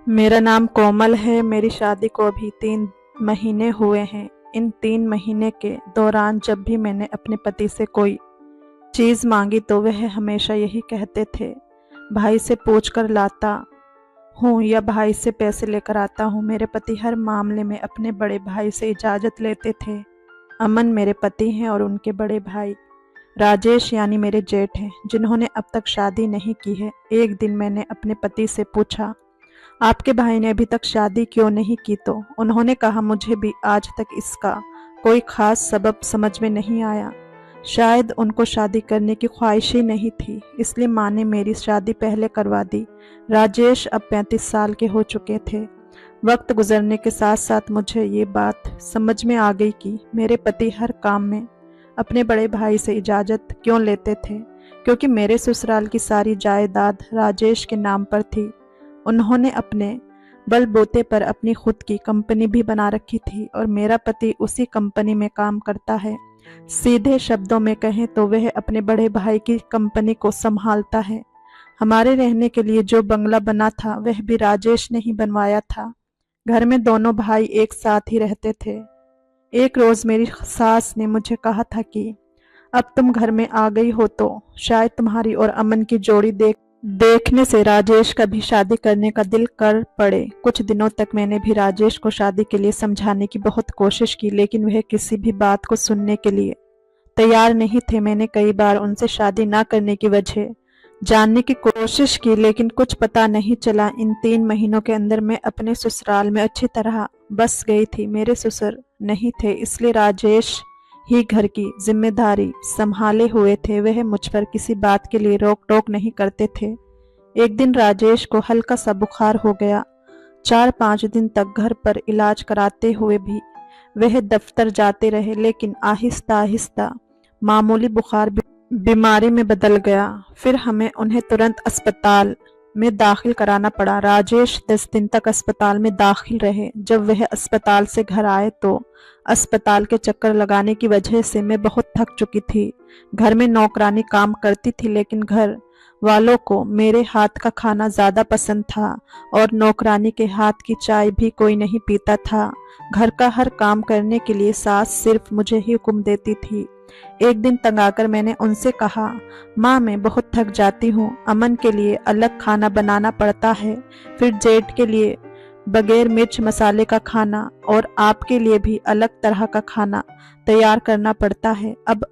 मेरा नाम कोमल है। मेरी शादी को अभी 3 महीने हुए हैं। इन 3 महीने के दौरान जब भी मैंने अपने पति से कोई चीज़ मांगी तो वह हमेशा यही कहते थे, भाई से पूछ कर लाता हूँ या भाई से पैसे लेकर आता हूँ। मेरे पति हर मामले में अपने बड़े भाई से इजाज़त लेते थे। अमन मेरे पति हैं और उनके बड़े भाई राजेश यानी मेरे जेठ हैं, जिन्होंने अब तक शादी नहीं की है। एक दिन मैंने अपने पति से पूछा, आपके भाई ने अभी तक शादी क्यों नहीं की? तो उन्होंने कहा, मुझे भी आज तक इसका कोई खास सबब समझ में नहीं आया। शायद उनको शादी करने की ख्वाहिश ही नहीं थी, इसलिए माँ ने मेरी शादी पहले करवा दी। राजेश अब 35 साल के हो चुके थे। वक्त गुजरने के साथ साथ मुझे ये बात समझ में आ गई कि मेरे पति हर काम में अपने बड़े भाई से इजाज़त क्यों लेते थे, क्योंकि मेरे ससुराल की सारी जायदाद राजेश के नाम पर थी। उन्होंने अपने बलबूते पर अपनी खुद की कंपनी भी बना रखी थी और मेरा पति उसी कंपनी में काम करता है। सीधे शब्दों में कहें तो वह अपने बड़े भाई की कंपनी को संभालता है। हमारे रहने के लिए जो बंगला बना था वह भी राजेश ने ही बनवाया था। घर में दोनों भाई एक साथ ही रहते थे। एक रोज मेरी सास ने मुझे कहा था कि अब तुम घर में आ गई हो तो शायद तुम्हारी और अमन की जोड़ी देखने से राजेश का भी शादी करने का दिल कर पड़े। कुछ दिनों तक मैंने भी राजेश को शादी के लिए समझाने की बहुत कोशिश की, लेकिन वह किसी भी बात को सुनने के लिए तैयार नहीं थे। मैंने कई बार उनसे शादी ना करने की वजह जानने की कोशिश की, लेकिन कुछ पता नहीं चला। इन 3 महीनों के अंदर मैं अपने ससुराल में अच्छी तरह बस गई थी। मेरे ससुर नहीं थे, इसलिए राजेश ही घर की जिम्मेदारी संभाले हुए थे। वह मुझ पर किसी बात के लिए रोक टोक नहीं करते थे। एक दिन राजेश को हल्का सा बुखार हो गया। 4-5 दिन तक घर पर इलाज कराते हुए भी वह दफ्तर जाते रहे, लेकिन आहिस्ता आहिस्ता मामूली बुखार बीमारी में बदल गया। फिर हमें उन्हें तुरंत अस्पताल में दाखिल कराना पड़ा। राजेश 10 दिन तक अस्पताल में दाखिल रहे। जब वह अस्पताल से घर आए तो अस्पताल के चक्कर लगाने की वजह से मैं बहुत थक चुकी थी। घर में नौकरानी काम करती थी, लेकिन घर वालों को मेरे हाथ का खाना ज़्यादा पसंद था और नौकरानी के हाथ की चाय भी कोई नहीं पीता था। घर का हर काम करने के लिए सास सिर्फ मुझे ही हुक्म देती थी। एक दिन तंग आकर मैंने उनसे कहा, माँ मैं बहुत थक जाती हूँ। अमन के लिए अलग खाना बनाना पड़ता है, फिर जेठ के लिए बगैर मिर्च मसाले का खाना और आपके लिए भी अलग तरह का खाना तैयार करना पड़ता है। अब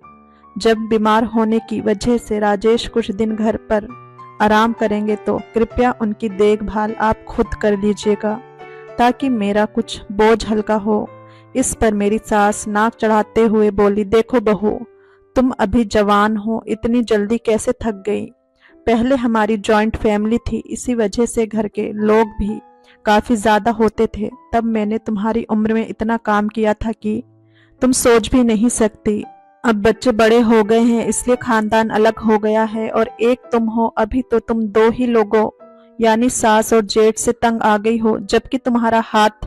जब बीमार होने की वजह से राजेश कुछ दिन घर पर आराम करेंगे तो कृपया उनकी देखभाल आप खुद कर लीजिएगा, ताकि मेरा कुछ बोझ हल्का हो। इस पर मेरी सास नाक चढ़ाते हुए बोली, देखो बहू, तुम अभी जवान हो, इतनी जल्दी कैसे थक गई? पहले हमारी जॉइंट फैमिली थी, इसी वजह से घर के लोग भी काफी ज्यादा होते थे। तब मैंने तुम्हारी उम्र में इतना काम किया था कि तुम सोच भी नहीं सकती। अब बच्चे बड़े हो गए हैं, इसलिए खानदान अलग हो गया है और एक तुम हो। अभी तो तुम 2 ही लोगों यानी सास और जेठ से तंग आ गई हो, जबकि तुम्हारा हाथ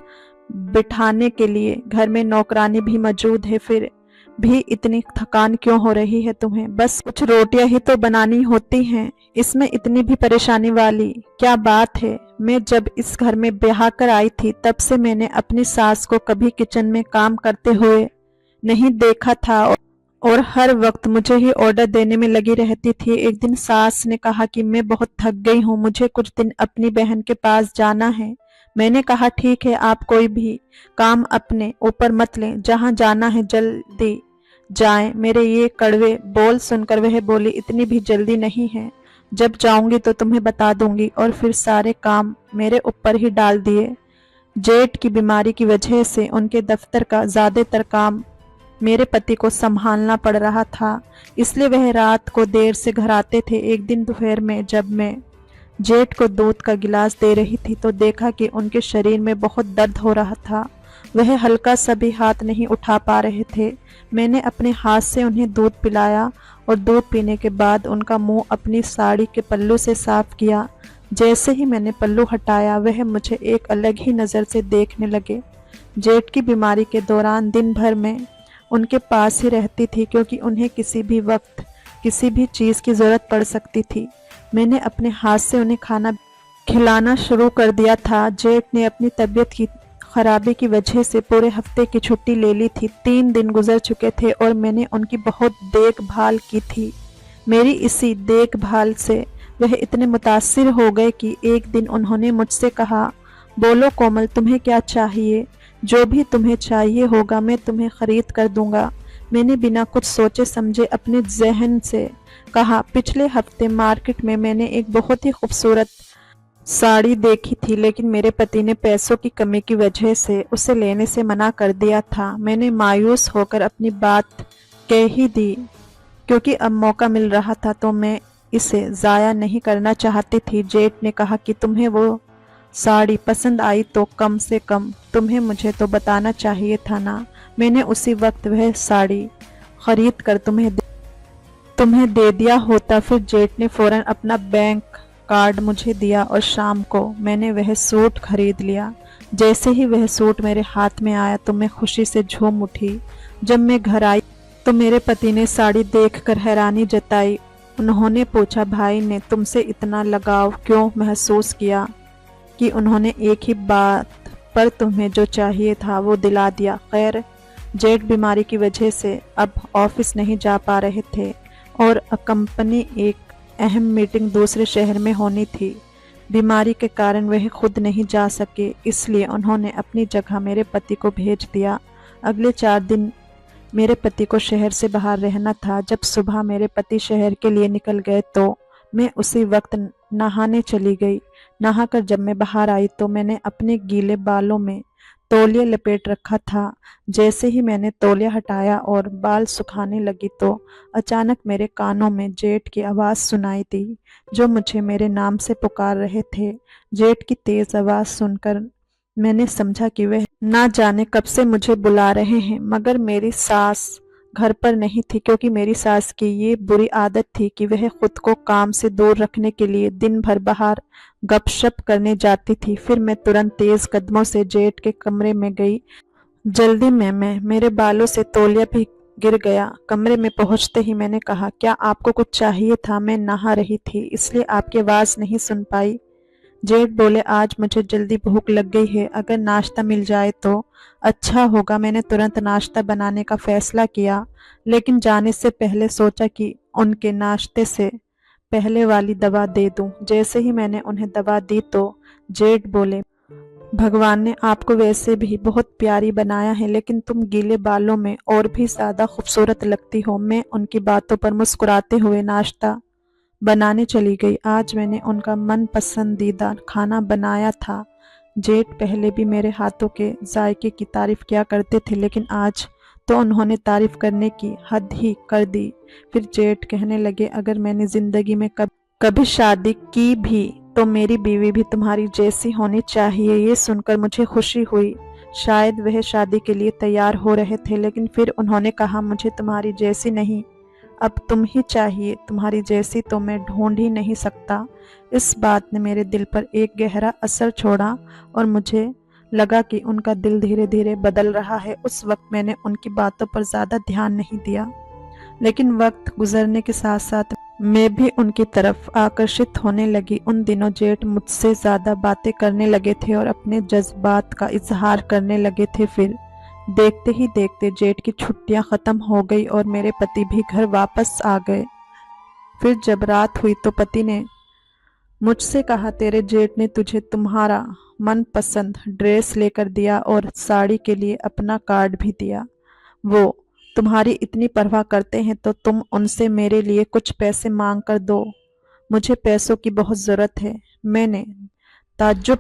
बिठाने के लिए घर में नौकरानी भी मौजूद है। फिर भी इतनी थकान क्यों हो रही है तुम्हें? बस कुछ रोटियां ही तो बनानी होती हैं, इसमें इतनी भी परेशानी वाली क्या बात है? मैं जब इस घर में ब्याह कर आई थी तब से मैंने अपनी सास को कभी किचन में काम करते हुए नहीं देखा था और हर वक्त मुझे ही ऑर्डर देने में लगी रहती थी। एक दिन सास ने कहा कि मैं बहुत थक गई हूँ, मुझे कुछ दिन अपनी बहन के पास जाना है। मैंने कहा, ठीक है, आप कोई भी काम अपने ऊपर मत लें, जहाँ जाना है जल्दी जाएं। मेरे ये कड़वे बोल सुनकर वह बोली, इतनी भी जल्दी नहीं है, जब जाऊंगी तो तुम्हें बता दूंगी। और फिर सारे काम मेरे ऊपर ही डाल दिए। जेठ की बीमारी की वजह से उनके दफ्तर का ज्यादातर काम मेरे पति को संभालना पड़ रहा था, इसलिए वह रात को देर से घर आते थे। एक दिन दोपहर में जब मैं जेठ को दूध का गिलास दे रही थी तो देखा कि उनके शरीर में बहुत दर्द हो रहा था। वह हल्का सा भी हाथ नहीं उठा पा रहे थे। मैंने अपने हाथ से उन्हें दूध पिलाया और दूध पीने के बाद उनका मुंह अपनी साड़ी के पल्लू से साफ किया। जैसे ही मैंने पल्लू हटाया वह मुझे एक अलग ही नज़र से देखने लगे। जेठ की बीमारी के दौरान दिन भर मैं उनके पास ही रहती थी, क्योंकि उन्हें किसी भी वक्त किसी भी चीज़ की ज़रूरत पड़ सकती थी। मैंने अपने हाथ से उन्हें खाना खिलाना शुरू कर दिया था। जेठ ने अपनी तबीयत की खराबी की वजह से पूरे हफ्ते की छुट्टी ले ली थी। 3 दिन गुजर चुके थे और मैंने उनकी बहुत देखभाल की थी। मेरी इसी देखभाल से वह इतने मुतासिर हो गए कि एक दिन उन्होंने मुझसे कहा, बोलो कोमल, तुम्हें क्या चाहिए? जो भी तुम्हें चाहिए होगा मैं तुम्हें खरीद कर दूंगा। मैंने बिना कुछ सोचे समझे अपने जहन से कहा, पिछले हफ्ते मार्केट में मैंने एक बहुत ही खूबसूरत साड़ी देखी थी, लेकिन मेरे पति ने पैसों की कमी की वजह से उसे लेने से मना कर दिया था। मैंने मायूस होकर अपनी बात कह ही दी, क्योंकि अब मौका मिल रहा था तो मैं इसे ज़ाया नहीं करना चाहती थी। जेठ ने कहा कि तुम्हें वो साड़ी पसंद आई तो कम से कम तुम्हें मुझे तो बताना चाहिए था ना। मैंने उसी वक्त वह साड़ी खरीद कर तुम्हें दे दिया होता। फिर जेठ ने फौरन अपना बैंक कार्ड मुझे दिया और शाम को मैंने वह सूट खरीद लिया। जैसे ही वह सूट मेरे हाथ में आया तो मैं खुशी से झूम उठी। जब मैं घर आई तो मेरे पति ने साड़ी देखकर हैरानी जताई। उन्होंने पूछा, भाई ने तुमसे इतना लगाव क्यों महसूस किया कि उन्होंने एक ही बात पर तुम्हें जो चाहिए था वो दिला दिया? खैर, जेठ बीमारी की वजह से अब ऑफिस नहीं जा पा रहे थे और कंपनी एक अहम मीटिंग दूसरे शहर में होनी थी। बीमारी के कारण वह खुद नहीं जा सके, इसलिए उन्होंने अपनी जगह मेरे पति को भेज दिया। अगले 4 दिन मेरे पति को शहर से बाहर रहना था। जब सुबह मेरे पति शहर के लिए निकल गए तो मैं उसी वक्त नहाने चली गई। नहाकर जब मैं बाहर आई तो मैंने अपने गीले बालों में तौलिया लपेट रखा था। जैसे ही मैंने तौलिया हटाया और बाल सुखाने लगी तो अचानक मेरे कानों में जेठ की आवाज़ सुनाई दी, जो मुझे मेरे नाम से पुकार रहे थे। जेठ की तेज़ आवाज़ सुनकर मैंने समझा कि वह ना जाने कब से मुझे बुला रहे हैं, मगर मेरी सास घर पर नहीं थी, क्योंकि मेरी सास की ये बुरी आदत थी कि वह खुद को काम से दूर रखने के लिए दिन भर बाहर गपशप करने जाती थी। फिर मैं तुरंत तेज कदमों से जेठ के कमरे में गई। जल्दी में मेरे बालों से तौलिया भी गिर गया। कमरे में पहुंचते ही मैंने कहा, क्या आपको कुछ चाहिए था? मैं नहा रही थी, इसलिए आपकी आवाज़ नहीं सुन पाई। जेठ बोले, आज मुझे जल्दी भूख लग गई है, अगर नाश्ता मिल जाए तो अच्छा होगा। मैंने तुरंत नाश्ता बनाने का फैसला किया, लेकिन जाने से पहले सोचा कि उनके नाश्ते से पहले वाली दवा दे दूं। जैसे ही मैंने उन्हें दवा दी तो जेठ बोले, भगवान ने आपको वैसे भी बहुत प्यारी बनाया है, लेकिन तुम गीले बालों में और भी ज़्यादा खूबसूरत लगती हो। मैं उनकी बातों पर मुस्कुराते हुए नाश्ता बनाने चली गई। आज मैंने उनका मन पसंदीदा खाना बनाया था। जेठ पहले भी मेरे हाथों के जायके की तारीफ किया करते थे, लेकिन आज तो उन्होंने तारीफ करने की हद ही कर दी। फिर जेठ कहने लगे, अगर मैंने जिंदगी में कभी शादी की भी तो मेरी बीवी भी तुम्हारी जैसी होनी चाहिए। ये सुनकर मुझे खुशी हुई। शायद वह शादी के लिए तैयार हो रहे थे, लेकिन फिर उन्होंने कहा, मुझे तुम्हारी जैसी नहीं, अब तुम ही चाहिए। तुम्हारी जैसी तो मैं ढूंढ ही नहीं सकता। इस बात ने मेरे दिल पर एक गहरा असर छोड़ा और मुझे लगा कि उनका दिल धीरे धीरे बदल रहा है। उस वक्त मैंने उनकी बातों पर ज़्यादा ध्यान नहीं दिया, लेकिन वक्त गुजरने के साथ साथ मैं भी उनकी तरफ आकर्षित होने लगी। उन दिनों जेठ मुझसे ज़्यादा बातें करने लगे थे और अपने जज्बात का इजहार करने लगे थे। फिर देखते ही देखते जेठ की छुट्टियां ख़त्म हो गई और मेरे पति भी घर वापस आ गए। फिर जब रात हुई तो पति ने मुझसे कहा, तेरे जेठ ने तुझे तुम्हारा मनपसंद ड्रेस लेकर दिया और साड़ी के लिए अपना कार्ड भी दिया। वो तुम्हारी इतनी परवाह करते हैं तो तुम उनसे मेरे लिए कुछ पैसे मांग कर दो। मुझे पैसों की बहुत ज़रूरत है। मैंने ताज्जुब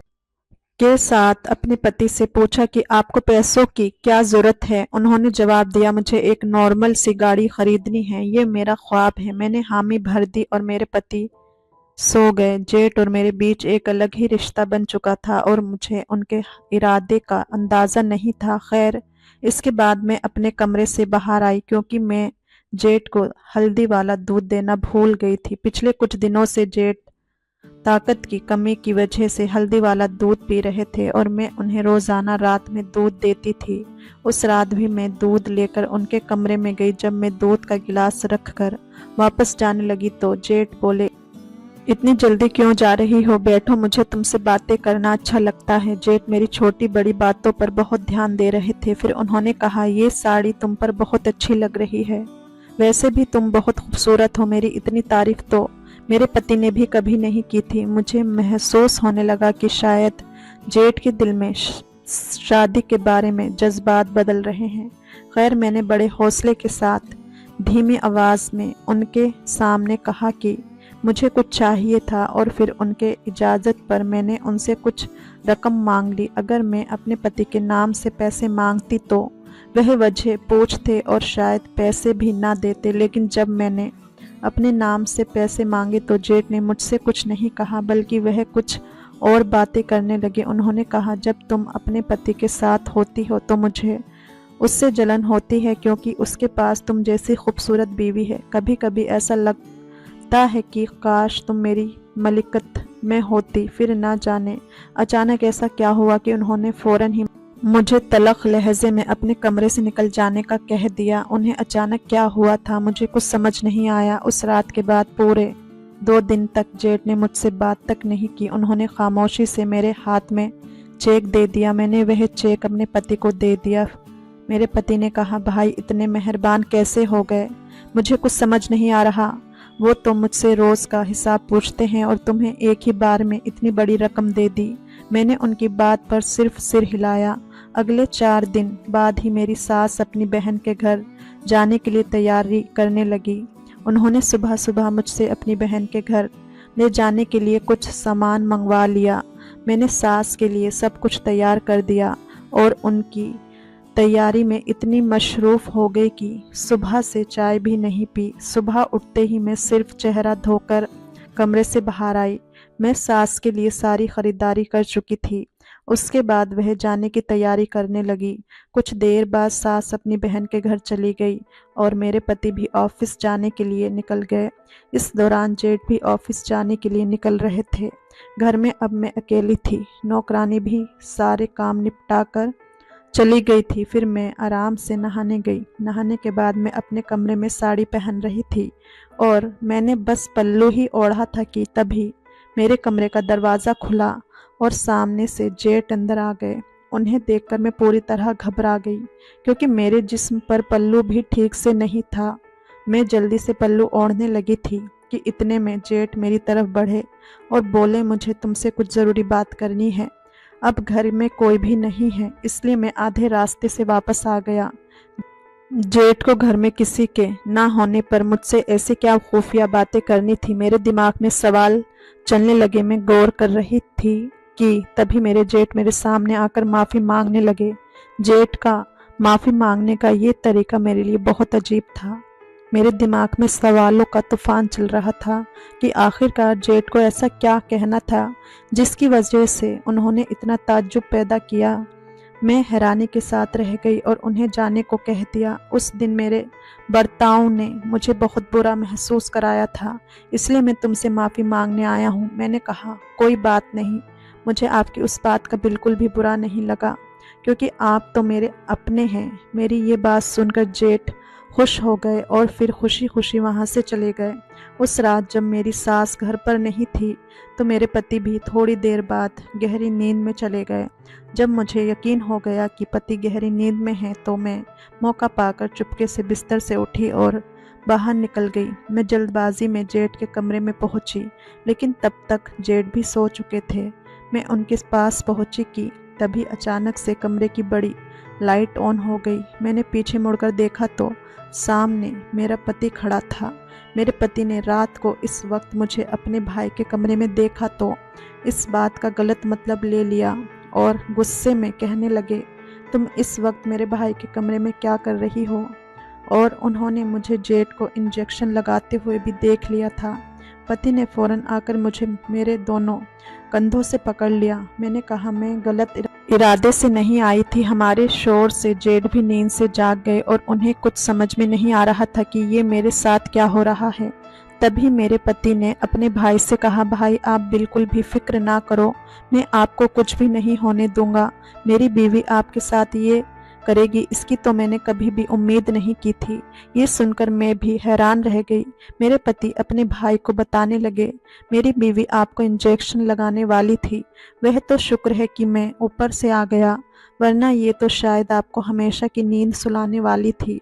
के साथ अपने पति से पूछा कि आपको पैसों की क्या ज़रूरत है? उन्होंने जवाब दिया, मुझे एक नॉर्मल सी गाड़ी खरीदनी है, ये मेरा ख्वाब है। मैंने हामी भर दी और मेरे पति सो गए। जेठ और मेरे बीच एक अलग ही रिश्ता बन चुका था और मुझे उनके इरादे का अंदाज़ा नहीं था। खैर, इसके बाद मैं अपने कमरे से बाहर आई, क्योंकि मैं जेठ को हल्दी वाला दूध देना भूल गई थी। पिछले कुछ दिनों से जेठ ताकत की कमी की वजह से हल्दी वाला दूध पी रहे थे और मैं उन्हें रोज़ाना रात में दूध देती थी। उस रात भी मैं दूध लेकर उनके कमरे में गई। जब मैं दूध का गिलास रखकर वापस जाने लगी तो जेठ बोले, इतनी जल्दी क्यों जा रही हो? बैठो, मुझे तुमसे बातें करना अच्छा लगता है। जेठ मेरी छोटी बड़ी बातों पर बहुत ध्यान दे रहे थे। फिर उन्होंने कहा, ये साड़ी तुम पर बहुत अच्छी लग रही है। वैसे भी तुम बहुत खूबसूरत हो। मेरी इतनी तारीफ तो मेरे पति ने भी कभी नहीं की थी। मुझे महसूस होने लगा कि शायद जेठ के दिल में शादी के बारे में जज्बात बदल रहे हैं। खैर, मैंने बड़े हौसले के साथ धीमी आवाज़ में उनके सामने कहा कि मुझे कुछ चाहिए था, और फिर उनके इजाज़त पर मैंने उनसे कुछ रकम मांग ली। अगर मैं अपने पति के नाम से पैसे मांगती तो वह वजह पूछते और शायद पैसे भी ना देते, लेकिन जब मैंने अपने नाम से पैसे मांगे तो जेठ ने मुझसे कुछ नहीं कहा, बल्कि वह कुछ और बातें करने लगे। उन्होंने कहा, जब तुम अपने पति के साथ होती हो तो मुझे उससे जलन होती है, क्योंकि उसके पास तुम जैसी खूबसूरत बीवी है। कभी कभी ऐसा लगता है कि काश तुम मेरी मलिकत में होती। फिर ना जाने अचानक ऐसा क्या हुआ कि उन्होंने फ़ौरन ही मुझे तलख लहजे में अपने कमरे से निकल जाने का कह दिया। उन्हें अचानक क्या हुआ था, मुझे कुछ समझ नहीं आया। उस रात के बाद पूरे 2 दिन तक जेठ ने मुझसे बात तक नहीं की। उन्होंने खामोशी से मेरे हाथ में चेक दे दिया। मैंने वह चेक अपने पति को दे दिया। मेरे पति ने कहा, भाई इतने मेहरबान कैसे हो गए? मुझे कुछ समझ नहीं आ रहा। वो तो मुझसे रोज़ का हिसाब पूछते हैं और तुम्हें एक ही बार में इतनी बड़ी रकम दे दी। मैंने उनकी बात पर सिर्फ सिर हिलाया। अगले 4 दिन बाद ही मेरी सास अपनी बहन के घर जाने के लिए तैयारी करने लगी। उन्होंने सुबह सुबह मुझसे अपनी बहन के घर ले जाने के लिए कुछ सामान मंगवा लिया। मैंने सास के लिए सब कुछ तैयार कर दिया और उनकी तैयारी में इतनी मशरूफ़ हो गई कि सुबह से चाय भी नहीं पी। सुबह उठते ही मैं सिर्फ चेहरा धोकर कमरे से बाहर आई। मैं सास के लिए सारी ख़रीदारी कर चुकी थी। उसके बाद वह जाने की तैयारी करने लगी। कुछ देर बाद सास अपनी बहन के घर चली गई और मेरे पति भी ऑफिस जाने के लिए निकल गए। इस दौरान जेठ भी ऑफिस जाने के लिए निकल रहे थे। घर में अब मैं अकेली थी। नौकरानी भी सारे काम निपटा कर चली गई थी। फिर मैं आराम से नहाने गई। नहाने के बाद मैं अपने कमरे में साड़ी पहन रही थी और मैंने बस पल्लू ही ओढ़ा था कि तभी मेरे कमरे का दरवाज़ा खुला और सामने से जेठ अंदर आ गए। उन्हें देखकर मैं पूरी तरह घबरा गई, क्योंकि मेरे जिस्म पर पल्लू भी ठीक से नहीं था। मैं जल्दी से पल्लू ओढ़ने लगी थी कि इतने में जेठ मेरी तरफ बढ़े और बोले, मुझे तुमसे कुछ ज़रूरी बात करनी है। अब घर में कोई भी नहीं है, इसलिए मैं आधे रास्ते से वापस आ गया। जेठ को घर में किसी के ना होने पर मुझसे ऐसे क्या खुफिया बातें करनी थी, मेरे दिमाग में सवाल चलने लगे। मैं गौर कर रही थी कि तभी मेरे जेठ मेरे सामने आकर माफ़ी मांगने लगे। जेठ का माफ़ी मांगने का ये तरीका मेरे लिए बहुत अजीब था। मेरे दिमाग में सवालों का तूफान चल रहा था कि आखिरकार जेठ को ऐसा क्या कहना था जिसकी वजह से उन्होंने इतना ताज्जुब पैदा किया। मैं हैरानी के साथ रह गई और उन्हें जाने को कह दिया। उस दिन मेरे बर्ताव ने मुझे बहुत बुरा महसूस कराया था, इसलिए मैं तुमसे माफ़ी मांगने आया हूँ। मैंने कहा, कोई बात नहीं। मुझे आपकी उस बात का बिल्कुल भी बुरा नहीं लगा, क्योंकि आप तो मेरे अपने हैं। मेरी ये बात सुनकर जेठ खुश हो गए और फिर खुशी खुशी वहाँ से चले गए। उस रात जब मेरी सास घर पर नहीं थी तो मेरे पति भी थोड़ी देर बाद गहरी नींद में चले गए। जब मुझे यकीन हो गया कि पति गहरी नींद में हैं तो मैं मौका पाकर चुपके से बिस्तर से उठी और बाहर निकल गई। मैं जल्दबाजी में जेठ के कमरे में पहुंची, लेकिन तब तक जेठ भी सो चुके थे। मैं उनके पास पहुंची कि तभी अचानक से कमरे की बड़ी लाइट ऑन हो गई। मैंने पीछे मुड़कर देखा तो सामने मेरा पति खड़ा था। मेरे पति ने रात को इस वक्त मुझे अपने भाई के कमरे में देखा तो इस बात का गलत मतलब ले लिया और गुस्से में कहने लगे, तुम इस वक्त मेरे भाई के कमरे में क्या कर रही हो? और उन्होंने मुझे जेठ को इंजेक्शन लगाते हुए भी देख लिया था। पति ने फ़ौरन आकर मुझे मेरे दोनों कंधों से पकड़ लिया। मैंने कहा, मैं गलत इरादे से नहीं आई थी। हमारे शोर से जेठ भी नींद से जाग गए और उन्हें कुछ समझ में नहीं आ रहा था कि ये मेरे साथ क्या हो रहा है। तभी मेरे पति ने अपने भाई से कहा, भाई आप बिल्कुल भी फिक्र ना करो, मैं आपको कुछ भी नहीं होने दूंगा। मेरी बीवी आपके साथ ये करेगी इसकी तो मैंने कभी भी उम्मीद नहीं की थी। ये सुनकर मैं भी हैरान रह गई। मेरे पति अपने भाई को बताने लगे, मेरी बीवी आपको इंजेक्शन लगाने वाली थी। वह तो शुक्र है कि मैं ऊपर से आ गया, वरना ये तो शायद आपको हमेशा की नींद सुलाने वाली थी।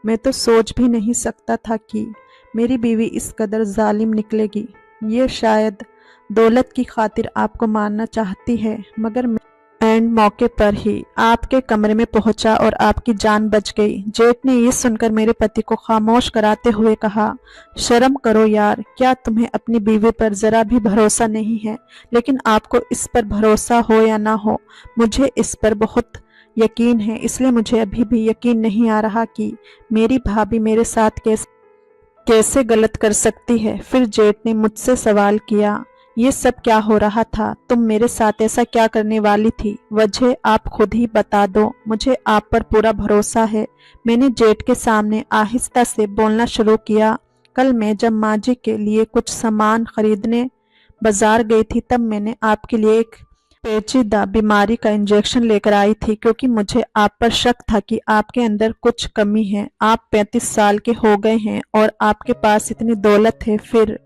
मैं तो सोच भी नहीं सकता था कि मेरी बीवी इस कदर जालिम निकलेगी। ये शायद दौलत की खातिर आपको मारना चाहती है, मगर मैं एंड मौके पर ही आपके कमरे में पहुंचा और आपकी जान बच गई। जेठ ने ये सुनकर मेरे पति को खामोश कराते हुए कहा, शर्म करो यार, क्या तुम्हें अपनी बीवी पर जरा भी भरोसा नहीं है? लेकिन आपको इस पर भरोसा हो या ना हो, मुझे इस पर बहुत यकीन है। इसलिए मुझे अभी भी यकीन नहीं आ रहा कि मेरी भाभी मेरे साथ कैसे गलत कर सकती है। फिर जेठ ने मुझसे सवाल किया, ये सब क्या हो रहा था? तुम मेरे साथ ऐसा क्या करने वाली थी? वजह आप खुद ही बता दो, मुझे आप पर पूरा भरोसा है। मैंने जेठ के सामने आहिस्ता से बोलना शुरू किया। कल मैं जब माँ जी के लिए कुछ सामान खरीदने बाजार गई थी, तब मैंने आपके लिए एक पेचीदा बीमारी का इंजेक्शन लेकर आई थी, क्योंकि मुझे आप पर शक था कि आपके अंदर कुछ कमी है। आप 35 साल के हो गए हैं और आपके पास इतनी दौलत है, फिर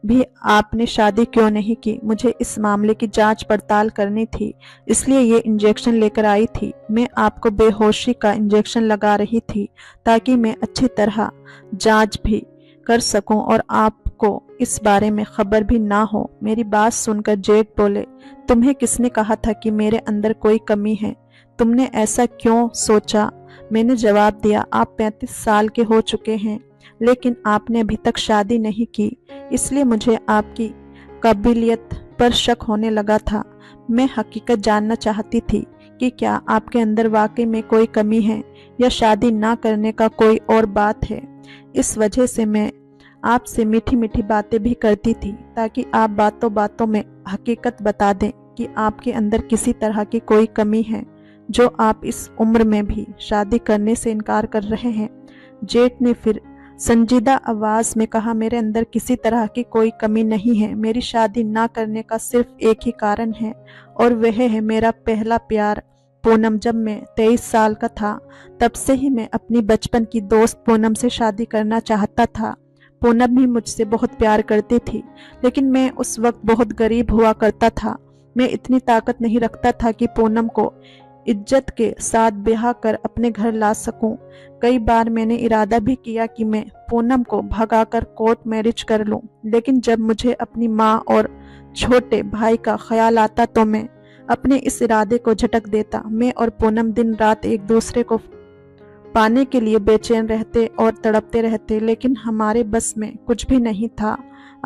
भी आपने शादी क्यों नहीं की? मुझे इस मामले की जांच पड़ताल करनी थी, इसलिए ये इंजेक्शन लेकर आई थी। मैं आपको बेहोशी का इंजेक्शन लगा रही थी ताकि मैं अच्छी तरह जांच भी कर सकूं और आपको इस बारे में खबर भी ना हो। मेरी बात सुनकर जेठ बोले, तुम्हें किसने कहा था कि मेरे अंदर कोई कमी है? तुमने ऐसा क्यों सोचा? मैंने जवाब दिया, आप 35 साल के हो चुके हैं, लेकिन आपने अभी तक शादी नहीं की, इसलिए मुझे आपकी काबिलियत पर शक होने लगा था। मैं हकीकत जानना चाहती थी कि क्या आपके अंदर वाकई में कोई कमी है या शादी ना करने का कोई और बात है। इस वजह से मैं आपसे मीठी मीठी बातें भी करती थी, ताकि आप बातों बातों में हकीकत बता दें कि आपके अंदर किसी तरह की कोई कमी है, जो आप इस उम्र में भी शादी करने से इनकार कर रहे हैं। जेठ ने फिर संजीदा आवाज में कहा, मेरे अंदर किसी तरह की कोई कमी नहीं है। मेरी शादी ना करने का सिर्फ एक ही कारण है, और वह है मेरा पहला प्यार पूनम। जब मैं 23 साल का था, तब से ही मैं अपनी बचपन की दोस्त पूनम से शादी करना चाहता था। पूनम भी मुझसे बहुत प्यार करती थी, लेकिन मैं उस वक्त बहुत गरीब हुआ करता था। मैं इतनी ताकत नहीं रखता था कि पूनम को इज्जत के साथ ब्याह कर अपने घर ला सकूं। कई बार मैंने इरादा भी किया कि मैं पूनम को भगाकर कोर्ट मैरिज कर लूं, लेकिन जब मुझे अपनी माँ और छोटे भाई का ख्याल आता तो मैं अपने इस इरादे को झटक देता। मैं और पूनम दिन रात एक दूसरे को पाने के लिए बेचैन रहते और तड़पते रहते, लेकिन हमारे बस में कुछ भी नहीं था।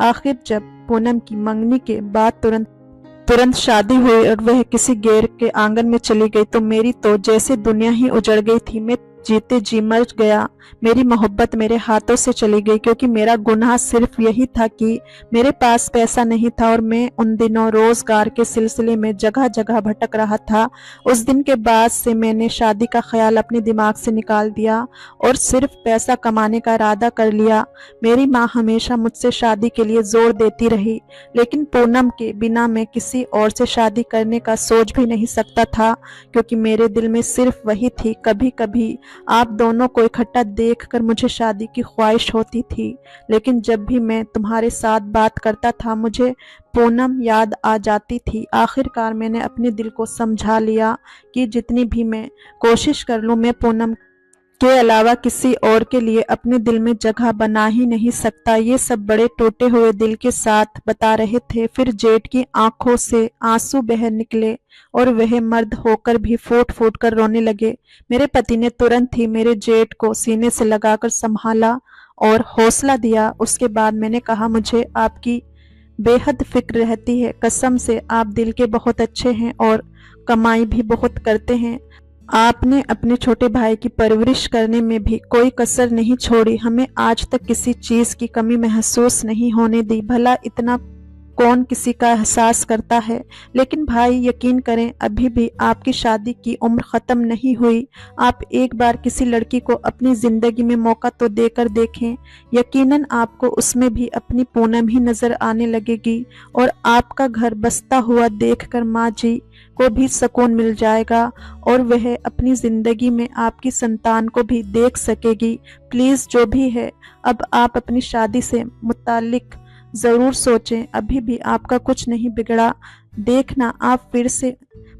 आखिर जब पूनम की मंगनी के बाद तुरंत शादी हुई और वह किसी गैर के आंगन में चली गई, तो मेरी तो जैसे दुनिया ही उजड़ गई थी। मैं जीते जी मर गया। मेरी मोहब्बत मेरे हाथों से चली गई, क्योंकि मेरा गुनाह सिर्फ यही था कि मेरे पास पैसा नहीं था और मैं उन दिनों रोजगार के सिलसिले में जगह जगह भटक रहा था। उस दिन के बाद से मैंने शादी का ख्याल अपने दिमाग से निकाल दिया और सिर्फ पैसा कमाने का इरादा कर लिया। मेरी माँ हमेशा मुझसे शादी के लिए जोर देती रही, लेकिन पूनम के बिना मैं किसी और से शादी करने का सोच भी नहीं सकता था, क्योंकि मेरे दिल में सिर्फ वही थी। कभी कभी आप दोनों को इकट्ठा देखकर मुझे शादी की ख्वाहिश होती थी, लेकिन जब भी मैं तुम्हारे साथ बात करता था, मुझे पूनम याद आ जाती थी। आखिरकार मैंने अपने दिल को समझा लिया कि जितनी भी मैं कोशिश कर लूं, मैं पूनम के अलावा किसी और के लिए अपने दिल में जगह बना ही नहीं सकता। ये सब बड़े टूटे हुए दिल के साथ बता रहे थे। फिर जेठ की आंखों से आंसू बह निकले और वह मर्द होकर भी फूट फूट कर रोने लगे। मेरे पति ने तुरंत ही मेरे जेठ को सीने से लगाकर संभाला और हौसला दिया। उसके बाद मैंने कहा, मुझे आपकी बेहद फिक्र रहती है। कसम से आप दिल के बहुत अच्छे हैं और कमाई भी बहुत करते हैं। आपने अपने छोटे भाई की परवरिश करने में भी कोई कसर नहीं छोड़ी। हमें आज तक किसी चीज की कमी महसूस नहीं होने दी। भला इतना कौन किसी का एहसास करता है? लेकिन भाई यकीन करें, अभी भी आपकी शादी की उम्र खत्म नहीं हुई। आप एक बार किसी लड़की को अपनी जिंदगी में मौका तो देकर देखें। यकीनन आपको उसमें भी अपनी पूनम ही नजर आने लगेगी और आपका घर बसता हुआ देखकर माँ जी को भी सुकून मिल जाएगा और वह अपनी ज़िंदगी में आपकी संतान को भी देख सकेगी। प्लीज़ जो भी है, अब आप अपनी शादी से मुताल्लिक ज़रूर सोचें, अभी भी आपका कुछ नहीं बिगड़ा। देखना आप फिर से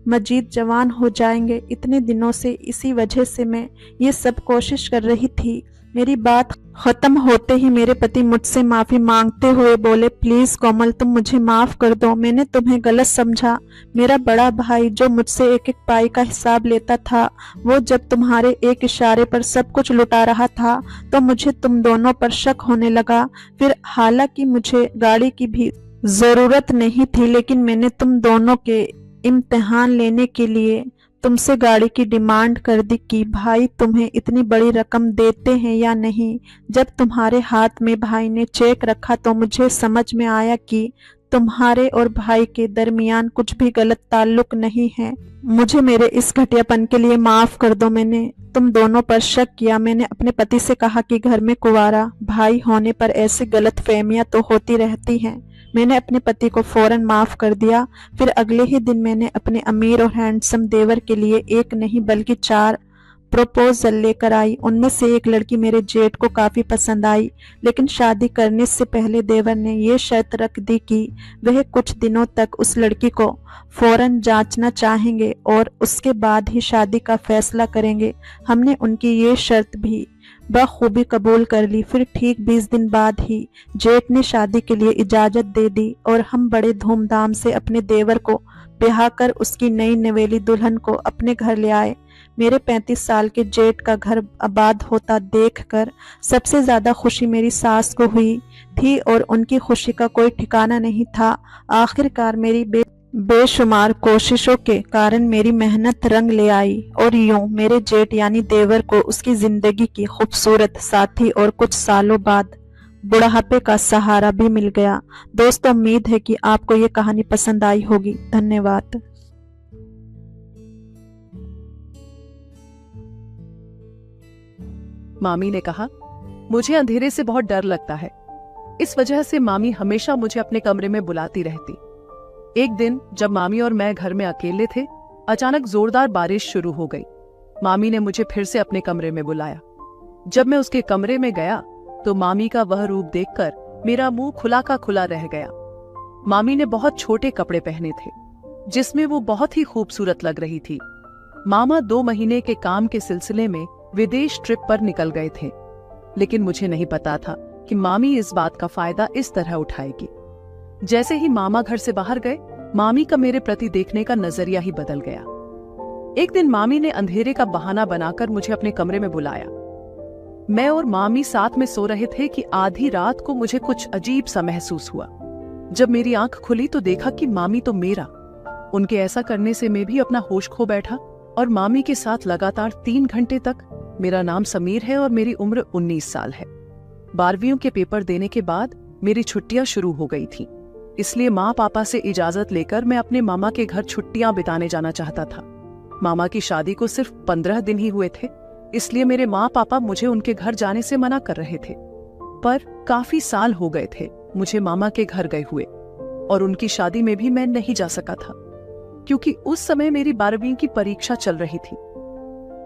मजीद जवान हो जाएंगे। इतने दिनों से इसी वजह से मैं ये सब कोशिश कर रही थी। मेरी बात खत्म होते ही मेरे पति मुझसे माफ़ी मांगते हुए बोले, प्लीज़ कोमल, तुम मुझे माफ़ कर दो, मैंने तुम्हें गलत समझा। मेरा बड़ा भाई जो मुझसे एक एक पाई का हिसाब लेता था, वो जब तुम्हारे एक इशारे पर सब कुछ लुटा रहा था तो मुझे तुम दोनों पर शक होने लगा। फिर हालांकि मुझे गाड़ी की भी ज़रूरत नहीं थी, लेकिन मैंने तुम दोनों के इम्तिहान लेने के लिए तुमसे गाड़ी की डिमांड कर दी कि भाई तुम्हें इतनी बड़ी रकम देते हैं या नहीं। जब तुम्हारे हाथ में भाई ने चेक रखा तो मुझे समझ में आया कि तुम्हारे और भाई के दरमियान कुछ भी गलत ताल्लुक नहीं है। मुझे मेरे इस घटियापन के लिए माफ कर दो। मैंने तुम दोनों पर शक किया। मैंने अपने पति से कहा कि घर में कुंवारा भाई होने पर ऐसी गलतफहमियां तो होती रहती हैं। मैंने अपने पति को फौरन माफ कर दिया। फिर अगले ही दिन मैंने अपने अमीर और हैंडसम देवर के लिए एक नहीं बल्कि 4 प्रपोजल लेकर आई। उनमें से एक लड़की मेरे जेठ को काफी पसंद आई, लेकिन शादी करने से पहले देवर ने ये शर्त रख दी कि वह कुछ दिनों तक उस लड़की को फौरन जांचना चाहेंगे और उसके बाद ही शादी का फैसला करेंगे। हमने उनकी ये शर्त भी बखूबी कबूल कर ली। फिर ठीक 20 दिन बाद ही जेठ ने शादी के लिए इजाजत दे दी और हम बड़े धूमधाम से अपने देवर को ब्याह कर उसकी नई नवेली दुल्हन को अपने घर ले आए। मेरे 35 साल के जेठ का घर आबाद होता देखकर सबसे ज्यादा खुशी मेरी सास को हुई थी और उनकी खुशी का कोई ठिकाना नहीं था। आखिरकार मेरी बेशुमार कोशिशों के कारण मेरी मेहनत रंग ले आई और यूं मेरे जेठ यानी देवर को उसकी जिंदगी की खूबसूरत साथी और कुछ सालों बाद बुढ़ापे का सहारा भी मिल गया। दोस्तों, उम्मीद है कि आपको ये कहानी पसंद आई होगी। धन्यवाद। मामी ने कहा, मुझे अंधेरे से बहुत डर लगता है। इस वजह से मामी हमेशा मुझे अपने कमरे में बुलाती रहती। एक दिन जब मामी और मैं घर में अकेले थे, अचानक जोरदार बारिश शुरू हो गई। मामी ने मुझे फिर से अपने कमरे में बुलाया। जब मैं उसके कमरे में गया तो मामी का वह रूप देखकर मेरा मुंह खुला का खुला रह गया। मामी ने बहुत छोटे कपड़े पहने थे, जिसमें वो बहुत ही खूबसूरत लग रही थी। मामा 2 महीने के काम के सिलसिले में विदेश ट्रिप पर निकल गए थे, लेकिन मुझे नहीं पता था कि मामी इस बात का फायदा इस तरह उठाएगी। जैसे ही मामा घर से बाहर गए, मामी का मेरे प्रति देखने का नजरिया ही बदल गया। एक दिन मामी ने अंधेरे का बहाना बनाकर मुझे अपने कमरे में बुलाया। मैं और मामी साथ में सो रहे थे कि आधी रात को मुझे कुछ अजीब सा महसूस हुआ। जब मेरी आंख खुली तो देखा कि मामी तो मेरा। उनके ऐसा करने से मैं भी अपना होश खो बैठा और मामी के साथ लगातार 3 घंटे तक। मेरा नाम समीर है और मेरी उम्र 19 साल है। 12वीं के पेपर देने के बाद मेरी छुट्टियां शुरू हो गई थी, इसलिए माँ पापा से इजाजत लेकर मैं अपने मामा के घर छुट्टियां बिताने जाना चाहता था। मामा की शादी को सिर्फ 15 दिन ही हुए थे, इसलिए मेरे माँ पापा मुझे उनके घर जाने से मना कर रहे थे। पर काफी साल हो गए थे मुझे मामा के घर गए हुए, और उनकी शादी में भी मैं नहीं जा सका था, क्योंकि उस समय मेरी 12वीं की परीक्षा चल रही थी।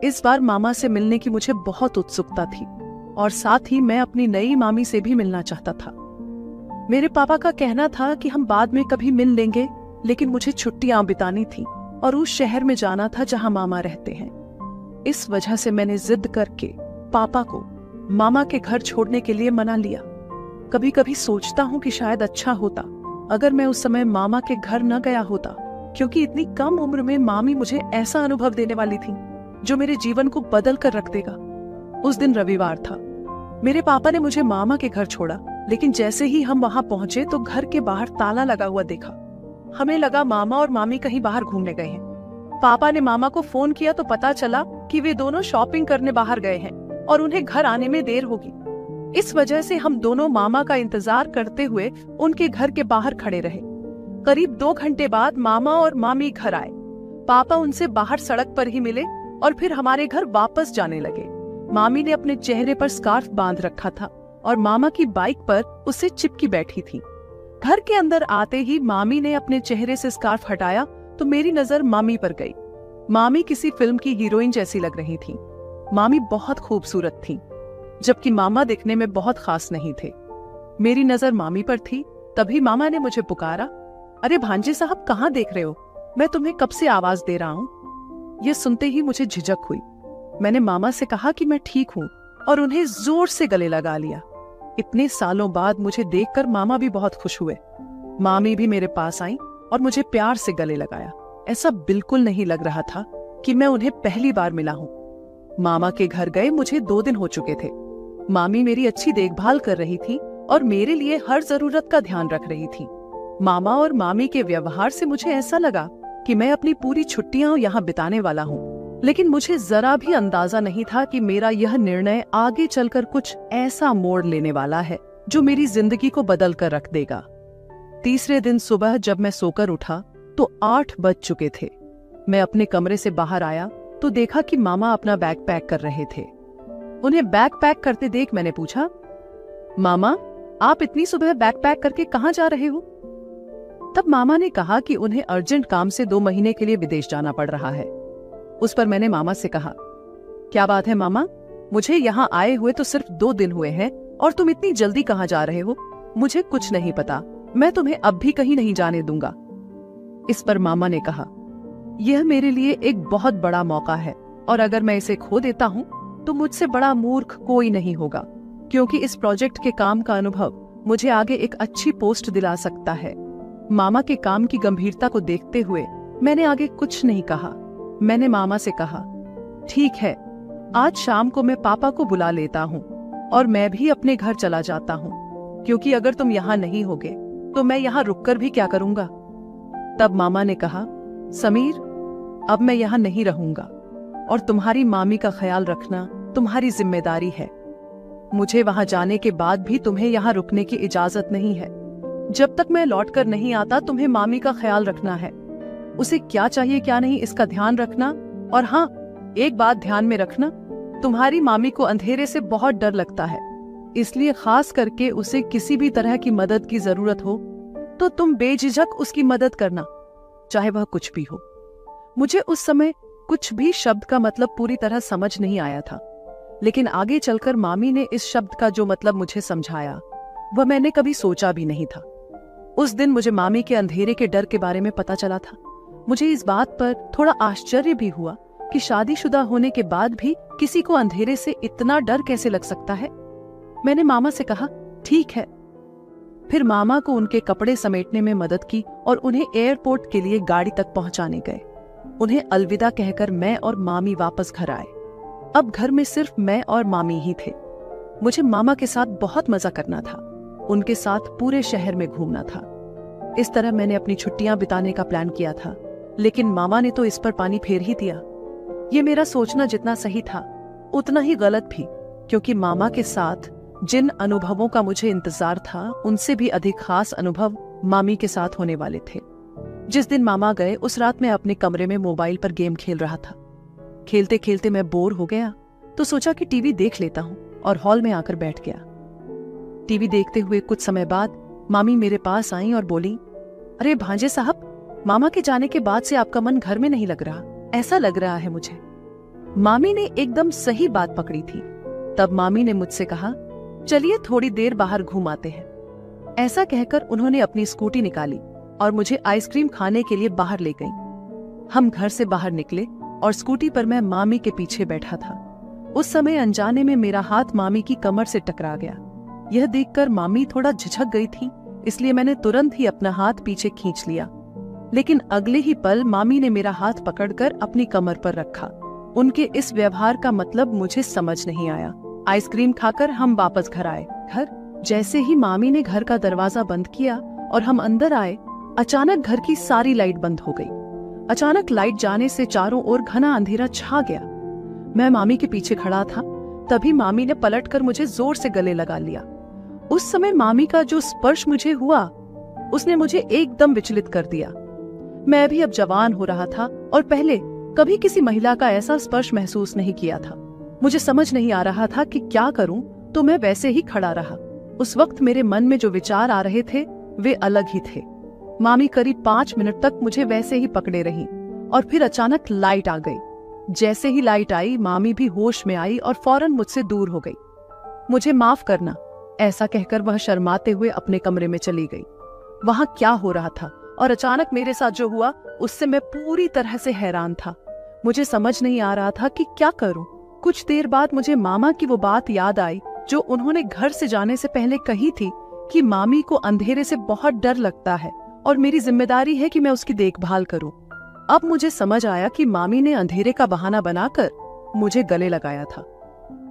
इस बार मामा से मिलने की मुझे बहुत उत्सुकता थी और साथ ही मैं अपनी नई मामी से भी मिलना चाहता था। मेरे पापा का कहना था कि हम बाद में कभी मिल लेंगे, लेकिन मुझे छुट्टियां बितानी थी और उस शहर में जाना था जहां मामा रहते हैं। इस वजह से मैंने जिद करके पापा को मामा के घर छोड़ने के लिए मना लिया। कभी कभी सोचता हूँ कि शायद अच्छा होता अगर मैं उस समय मामा के घर न गया होता, क्योंकि इतनी कम उम्र में मामी मुझे ऐसा अनुभव देने वाली थी जो मेरे जीवन को बदल कर रख देगा। उस दिन रविवार था। मेरे पापा ने मुझे मामा के घर छोड़ा, लेकिन जैसे ही हम वहां पहुंचे तो घर के बाहर ताला लगा हुआ देखा। हमें लगा मामा और मामी कहीं बाहर घूमने गए हैं। पापा ने मामा को फोन किया तो पता चला कि वे दोनों शॉपिंग करने बाहर गए हैं और उन्हें घर आने में देर होगी। इस वजह से हम दोनों मामा का इंतजार करते हुए उनके घर के बाहर खड़े रहे। करीब 2 घंटे बाद मामा और मामी घर आए। पापा उनसे बाहर सड़क पर ही मिले और फिर हमारे घर वापस जाने लगे। मामी ने अपने चेहरे पर स्कार्फ बांध रखा था और मामा की बाइक पर उसे चिपकी बैठी थी। घर के अंदर आते ही मामी ने अपने चेहरे से स्कार्फ हटाया तो मेरी नजर मामी पर गई। मामी किसी फिल्म की हीरोइन जैसी लग रही थी। मामी बहुत खूबसूरत थी, जबकि मामा दिखने में बहुत खास नहीं थे। मेरी नजर मामी पर थी। तभी मामा ने मुझे पुकारा, अरे भांजे साहब, कहाँ देख रहे हो? मैं तुम्हें कब से आवाज दे रहा हूँ। यह सुनते ही मुझे झिझक हुई। मैंने मामा से कहा कि मैं ठीक हूँ और उन्हें जोर से गले लगा लिया। इतने सालों बाद मुझे देखकर मामा भी बहुत खुश हुए। मामी भी मेरे पास आई और मुझे प्यार से गले लगाया। ऐसा बिल्कुल नहीं लग रहा था कि मैं उन्हें पहली बार मिला हूँ। मामा के घर गए मुझे 2 दिन हो चुके थे। मामी मेरी अच्छी देखभाल कर रही थी और मेरे लिए हर जरूरत का ध्यान रख रही थी। मामा और मामी के व्यवहार से मुझे ऐसा लगा कि मैं अपनी पूरी छुट्टियां यहाँ बिताने वाला हूँ। लेकिन मुझे जरा भी अंदाजा नहीं था कि मेरा यह निर्णय आगे चलकर कुछ ऐसा मोड़ लेने वाला है जो मेरी जिंदगी को बदल कर रख देगा। तीसरे दिन सुबह जब मैं सोकर उठा तो 8 बज चुके थे। मैं अपने कमरे से बाहर आया तो देखा कि मामा अपना बैग पैक कर रहे थे। उन्हें बैग पैक करते देख मैंने पूछा, मामा, आप इतनी सुबह बैग पैक करके कहाँ जा रहे हो? तब मामा ने कहा कि उन्हें अर्जेंट काम से 2 महीने के लिए विदेश जाना पड़ रहा है। उस पर मैंने मामा से कहा, क्या बात है मामा, मुझे यहाँ आए हुए तो सिर्फ 2 दिन हुए हैं और तुम इतनी जल्दी कहाँ जा रहे हो? मुझे कुछ नहीं पता, मैं तुम्हें अब भी कहीं नहीं जाने दूंगा। इस पर मामा ने कहा, यह मेरे लिए एक बहुत बड़ा मौका है और अगर मैं इसे खो देता हूँ तो मुझसे बड़ा मूर्ख कोई नहीं होगा, क्योंकि इस प्रोजेक्ट के काम का अनुभव मुझे आगे एक अच्छी पोस्ट दिला सकता है। मामा के काम की गंभीरता को देखते हुए मैंने आगे कुछ नहीं कहा। मैंने मामा से कहा, ठीक है, आज शाम को मैं पापा को बुला लेता हूँ और मैं भी अपने घर चला जाता हूँ, क्योंकि अगर तुम यहाँ नहीं होगे तो मैं यहाँ रुककर भी क्या करूँगा। तब मामा ने कहा, समीर, अब मैं यहाँ नहीं रहूंगा और तुम्हारी मामी का ख्याल रखना तुम्हारी जिम्मेदारी है। मुझे वहां जाने के बाद भी तुम्हें यहाँ रुकने की इजाजत नहीं है। जब तक मैं लौटकर नहीं आता तुम्हें मामी का ख्याल रखना है। उसे क्या चाहिए क्या नहीं इसका ध्यान रखना। और हाँ, एक बात ध्यान में रखना, तुम्हारी मामी को अंधेरे से बहुत डर लगता है, इसलिए खास करके उसे किसी भी तरह की मदद की जरूरत हो तो तुम बेझिझक उसकी मदद करना, चाहे वह कुछ भी हो। मुझे उस समय कुछ भी शब्द का मतलब पूरी तरह समझ नहीं आया था, लेकिन आगे चलकर मामी ने इस शब्द का जो मतलब मुझे समझाया वह मैंने कभी सोचा भी नहीं था। उस दिन मुझे मामी के अंधेरे के डर के बारे में पता चला था। मुझे इस बात पर थोड़ा आश्चर्य भी हुआ कि शादीशुदा होने के बाद भी किसी को अंधेरे से इतना डर कैसे लग सकता है। मैंने मामा से कहा, ठीक है। फिर मामा को उनके कपड़े समेटने में मदद की और उन्हें एयरपोर्ट के लिए गाड़ी तक पहुंचाने गए। उन्हें अलविदा कहकर मैं और मामी वापस घर आए। अब घर में सिर्फ मैं और मामी ही थे। मुझे मामा के साथ बहुत मजा करना था, उनके साथ पूरे शहर में घूमना था। इस तरह मैंने अपनी छुट्टियां बिताने का प्लान किया था, लेकिन मामा ने तो इस पर पानी फेर ही दिया। ये मेरा सोचना जितना सही था उतना ही गलत भी, क्योंकि मामा के साथ जिन अनुभवों का मुझे इंतजार था उनसे भी अधिक खास अनुभव मामी के साथ होने वाले थे। जिस दिन मामा गए उस रात मैं अपने कमरे में मोबाइल पर गेम खेल रहा था। खेलते खेलते मैं बोर हो गया तो सोचा कि टीवी देख लेता हूँ और हॉल में आकर बैठ गया। टीवी देखते हुए कुछ समय बाद मामी मेरे पास आई और बोली, अरे भांजे साहब, मामा के जाने के बाद से आपका मन घर में नहीं लग रहा, ऐसा लग रहा है मुझे। मामी ने एकदम सही बात पकड़ी थी। तब मामी ने मुझसे कहा, चलिए थोड़ी देर बाहर घूम आते हैं। ऐसा कहकर उन्होंने अपनी स्कूटी निकाली और मुझे आइसक्रीम खाने के लिए बाहर ले गईं। हम घर से बाहर निकले और स्कूटी पर मैं मामी के पीछे बैठा था। उस समय अनजाने में मेरा हाथ मामी की कमर से टकरा गया। यह देखकर मामी थोड़ा झिझक गई थी, इसलिए मैंने तुरंत ही अपना हाथ पीछे खींच लिया। लेकिन अगले ही पल मामी ने मेरा हाथ पकड़कर अपनी कमर पर रखा। उनके इस व्यवहार का मतलब मुझे समझ नहीं आया। आइसक्रीम खाकर हम वापस घर आए। जैसे ही मामी ने घर का दरवाजा बंद किया और हम अंदर आए, अचानक घर की सारी लाइट बंद हो गई। अचानक लाइट जाने से चारों ओर घना अंधेरा छा गया। मैं मामी के पीछे खड़ा था, तभी मामी ने पलटकर मुझे जोर से गले लगा लिया। उस समय मामी का जो स्पर्श मुझे हुआ उसने मुझे एकदम विचलित कर दिया। मैं भी अब जवान हो रहा था और पहले कभी किसी महिला का ऐसा स्पर्श महसूस नहीं किया था। मुझे समझ नहीं आ रहा था कि क्या करूं, तो मैं वैसे ही खड़ा रहा। उस वक्त मेरे मन में जो विचार आ रहे थे वे अलग ही थे। मामी करीब 5 मिनट तक मुझे वैसे ही पकड़े रही और फिर अचानक लाइट आ गई। जैसे ही लाइट आई, मामी भी होश में आई और फौरन मुझसे दूर हो गई। मुझे माफ करना, ऐसा कहकर वह शर्माते हुए अपने कमरे में चली गई। वहां क्या हो रहा था और अचानक मेरे साथ जो हुआ उससे मैं पूरी तरह से हैरान था। मुझे समझ नहीं आ रहा था कि क्या करूं। कुछ देर बाद मुझे मामा की वो बात याद आई जो उन्होंने घर से जाने से पहले कही थी कि मामी को अंधेरे से बहुत डर लगता है और मेरी जिम्मेदारी है कि मैं उसकी देखभाल करूं। अब मुझे समझ आया कि मामी ने अंधेरे का बहाना बनाकर मुझे गले लगाया था।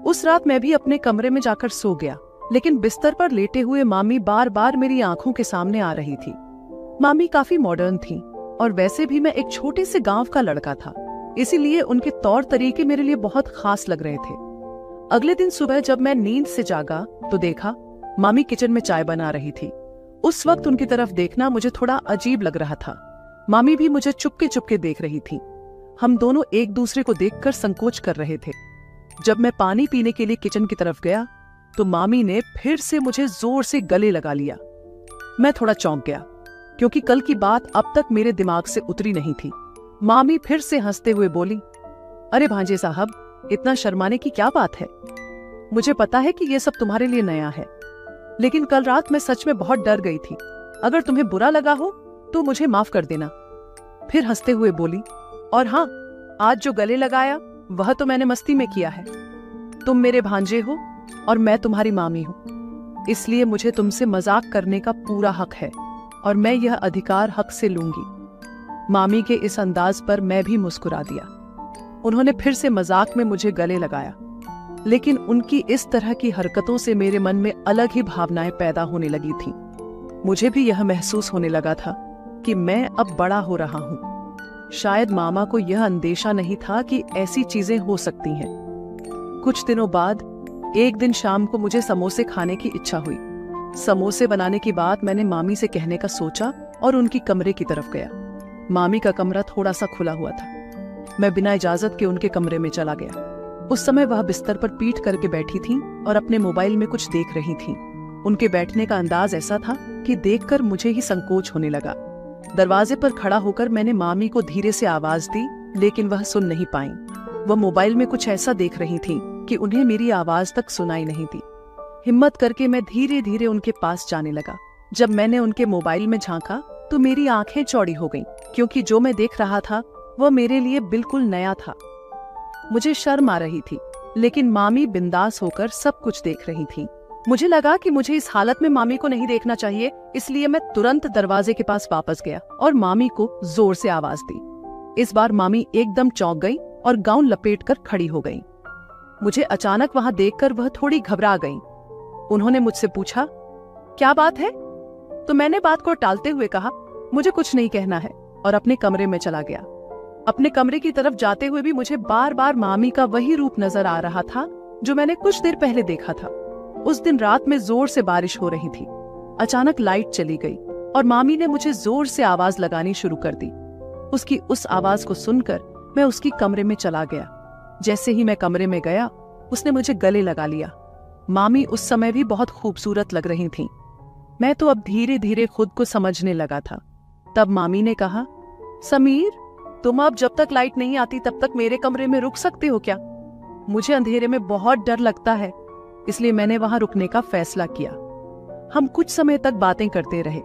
उस रात मैं भी अपने कमरे में जाकर सो गया, लेकिन बिस्तर पर लेटे हुए मामी बार बार मेरी आंखों के सामने आ रही थी। मामी काफी मॉडर्न थी और वैसे भी मैं एक छोटे से गांव का लड़का था, इसीलिए उनके तौर तरीके मेरे लिए बहुत खास लग रहे थे। अगले दिन सुबह जब मैं नींद से जागा तो देखा मामी किचन में चाय बना रही थी। उस वक्त उनकी तरफ देखना मुझे थोड़ा अजीब लग रहा था। मामी भी मुझे चुपके चुपके देख रही थी। हम दोनों एक दूसरे को देखकर संकोच कर रहे थे। जब मैं पानी पीने के लिए किचन की तरफ गया तो मामी ने फिर से मुझे जोर से गले लगा लिया। मैं थोड़ा चौंक गया क्योंकि कल की बात अब तक मेरे दिमाग से उतरी नहीं थी। मामी फिर से हंसते हुए बोली, अरे भांजे साहब, इतना शर्माने की क्या बात है? मुझे पता है कि ये सब तुम्हारे लिए नया है, लेकिन कल रात मैं सच में बहुत डर गई थी। अगर तुम्हें बुरा लगा हो तो मुझे माफ कर देना। फिर हंसते हुए बोली, और हाँ, आज जो गले लगाया वह तो मैंने मस्ती में किया है। तुम मेरे भांजे हो और मैं तुम्हारी मामी हूँ, इसलिए मुझे तुमसे मजाक करने का पूरा हक है और मैं यह अधिकार हक से लूंगी। मामी के इस अंदाज पर मैं भी मुस्कुरा दिया। उन्होंने फिर से मजाक में मुझे गले लगाया, लेकिन उनकी इस तरह की हरकतों से मेरे मन में अलग ही भावनाएं पैदा होने लगी थी। मुझे भी यह महसूस होने लगा था कि मैं अब बड़ा हो रहा हूँ। शायद मामा को यह अंदेशा नहीं था कि ऐसी चीजें हो सकती हैं। कुछ दिनों बाद एक दिन शाम को मुझे समोसे खाने की इच्छा हुई। समोसे बनाने की बात मैंने मामी से कहने का सोचा और उनकी कमरे की तरफ गया। मामी का कमरा थोड़ा सा खुला हुआ था। मैं बिना इजाजत के उनके कमरे में चला गया। उस समय वह बिस्तर पर पीठ करके बैठी थीं और अपने मोबाइल में कुछ देख रही थीं। उनके बैठने का अंदाज ऐसा था कि देखकर मुझे ही संकोच होने लगा। दरवाजे पर खड़ा होकर मैंने मामी को धीरे से आवाज दी, लेकिन वह सुन नहीं पाईं। वह मोबाइल में कुछ ऐसा देख रही थीं कि उन्हें मेरी आवाज तक सुनाई नहीं दी। हिम्मत करके मैं धीरे धीरे उनके पास जाने लगा। जब मैंने उनके मोबाइल में झांका तो मेरी आंखें चौड़ी हो गईं, क्योंकि जो मैं देख रहा था वह मेरे लिए बिल्कुल नया था। मुझे शर्म आ रही थी, लेकिन मामी बिंदास होकर सब कुछ देख रही थी। मुझे लगा कि मुझे इस हालत में मामी को नहीं देखना चाहिए, इसलिए मैं तुरंत दरवाजे के पास वापस गया और मामी को जोर से आवाज दी। इस बार मामी एकदम चौंक गई और गाउन लपेटकर खड़ी हो गई। मुझे अचानक वहां देखकर वह थोड़ी घबरा गई। उन्होंने मुझसे पूछा, क्या बात है? तो मैंने बात को टालते हुए कहा, मुझे कुछ नहीं कहना है, और अपने कमरे में चला गया। अपने कमरे की तरफ जाते हुए भी मुझे बार बार मामी का वही रूप नजर आ रहा था जो मैंने कुछ देर पहले देखा था। उस दिन रात में जोर से बारिश हो रही थी। अचानक लाइट चली गई और मामी ने मुझे जोर से आवाज लगानी शुरू कर दी। उसकी उस आवाज को सुनकर मैं उसकी कमरे में चला गया। जैसे ही मैं कमरे में गया, उसने मुझे गले लगा लिया। मामी उस समय भी बहुत खूबसूरत लग रही थीं। मैं तो अब धीरे धीरे खुद को समझने लगा था। तब मामी ने कहा, समीर, तुम अब जब तक लाइट नहीं आती तब तक मेरे कमरे में रुक सकते हो क्या? मुझे अंधेरे में बहुत डर लगता है, इसलिए मैंने वहां रुकने का फैसला किया। हम कुछ समय तक बातें करते रहे।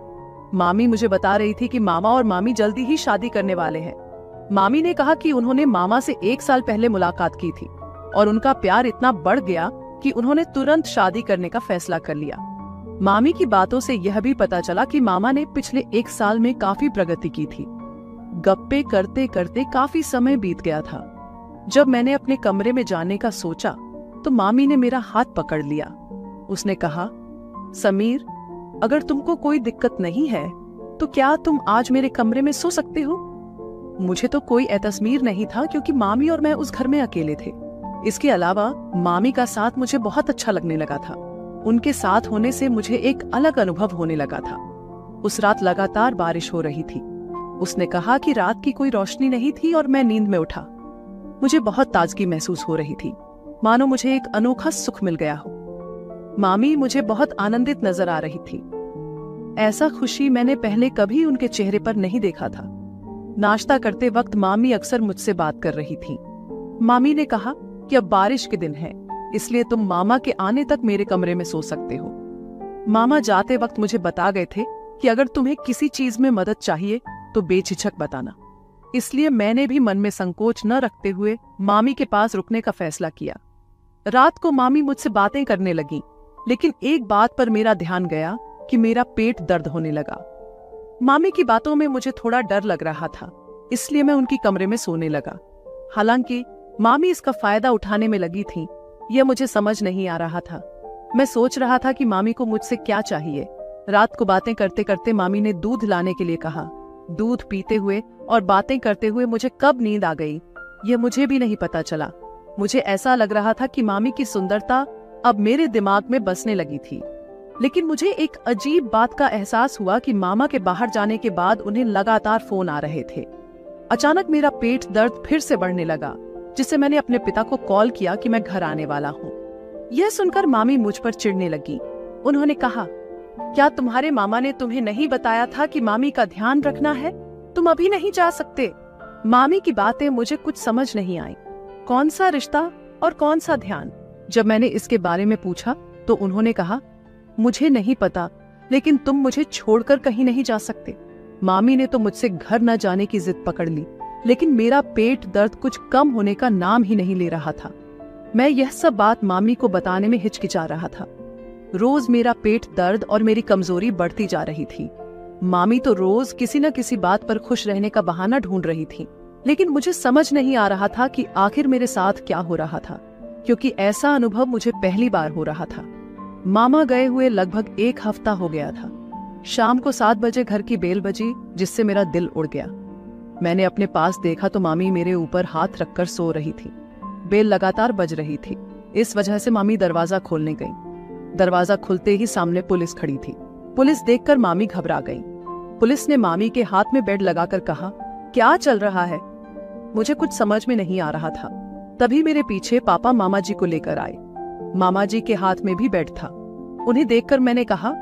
मामी मुझे बता रही थी कि मामा और मामी जल्दी ही शादी करने वाले हैं। मामी ने कहा कि उन्होंने मामा से 1 साल पहले मुलाकात की थी और उनका प्यार इतना बढ़ गया कि उन्होंने तुरंत शादी करने का फैसला कर लिया। मामी की बातों से यह भी पता चला कि मामा ने पिछले 1 साल में काफी प्रगति की थी। गप्पे करते करते काफी समय बीत गया था। जब मैंने अपने कमरे में जाने का सोचा तो मामी ने मेरा हाथ पकड़ लिया। उसने कहा, समीर, अगर तुमको कोई दिक्कत नहीं है तो क्या तुम आज मेरे कमरे में सो सकते हो? मुझे तो कोई एतस्मीर नहीं था, क्योंकि मामी और मैं उस घर में अकेले थे। इसके अलावा मामी का साथ मुझे बहुत अच्छा लगने लगा था। उनके साथ होने से मुझे एक अलग अनुभव होने लगा था। उस रात लगातार बारिश हो रही थी। उसने कहा कि रात की कोई रोशनी नहीं थी और मैं नींद में उठा। मुझे बहुत ताजगी महसूस हो रही थी, मानो मुझे एक अनोखा सुख मिल गया हो। मामी मुझे बहुत आनंदित नजर आ रही थी। ऐसा खुशी मैंने पहले कभी उनके चेहरे पर नहीं देखा था। नाश्ता करते वक्त मामी अक्सर मुझसे बात कर रही थी। मामी ने कहा कि अब बारिश के दिन है, इसलिए तुम मामा के आने तक मेरे कमरे में सो सकते हो। मामा जाते वक्त मुझे बता गए थे कि अगर तुम्हें किसी चीज में मदद चाहिए तो बेझिझक बताना। इसलिए मैंने भी मन में संकोच न रखते हुए मामी के पास रुकने का फैसला किया। रात को मामी मुझसे बातें करने लगी, लेकिन एक बात पर मेरा ध्यान गया कि मेरा पेट दर्द होने लगा। मामी की बातों में मुझे थोड़ा डर लग रहा था, इसलिए मैं उनकी कमरे में सोने लगा। हालांकि मामी इसका फायदा उठाने में लगी थी, यह मुझे समझ नहीं आ रहा था। मैं सोच रहा था कि मामी को मुझसे क्या चाहिए। रात को बातें करते करते मामी ने दूध लाने के लिए कहा। दूध पीते हुए और बातें करते हुए मुझे कब नींद आ गई, यह मुझे भी नहीं पता चला। मुझे ऐसा लग रहा था कि मामी की सुंदरता अब मेरे दिमाग में बसने लगी थी। लेकिन मुझे एक अजीब बात का एहसास हुआ कि मामा के बाहर जाने के बाद उन्हें लगातार फोन आ रहे थे। अचानक मेरा पेट दर्द फिर से बढ़ने लगा, जिससे मैंने अपने पिता को कॉल किया कि मैं घर आने वाला हूँ। यह सुनकर मामी मुझ पर चिढ़ने लगी। उन्होंने कहा, क्या तुम्हारे मामा ने तुम्हें नहीं बताया था कि मामी का ध्यान रखना है? तुम अभी नहीं जा सकते। मामी की बातें मुझे कुछ समझ नहीं आई। कौन सा रिश्ता और कौन सा ध्यान? जब मैंने इसके बारे में पूछा तो उन्होंने कहा, मुझे नहीं पता, लेकिन तुम मुझे छोड़कर कहीं नहीं जा सकते। मामी ने तो मुझसे घर न जाने की जिद पकड़ ली, लेकिन मेरा पेट दर्द कुछ कम होने का नाम ही नहीं ले रहा था। मैं यह सब बात मामी को बताने में हिचकिचा रहा था। रोज मेरा पेट दर्द और मेरी कमजोरी बढ़ती जा रही थी। मामी तो रोज किसी न किसी बात पर खुश रहने का बहाना ढूंढ रही थी, लेकिन मुझे समझ नहीं आ रहा था कि आखिर मेरे साथ क्या हो रहा था, क्योंकि ऐसा अनुभव मुझे पहली बार हो रहा था। मामा गए हुए लगभग 1 हफ्ता हो गया था। शाम को 7 बजे घर की बेल बजी, जिससे मेरा दिल उड़ गया। मैंने अपने पास देखा तो मामी मेरे ऊपर हाथ रखकर सो रही थी। बेल लगातार बज रही थी, इस वजह से मामी दरवाजा खोलने गई। दरवाजा खुलते ही सामने पुलिस खड़ी थी। पुलिस देखकर मामी घबरा गई। पुलिस ने मामी के हाथ में बेड लगाकर कहा, क्या चल रहा है? मुझे कुछ समझ में नहीं आ रहा था। तभी मेरे पीछे पापा मामा जी को लेकर आए। मामा जी के हाथ में भी बेड था। उन्हें देखकर मैंने कहा,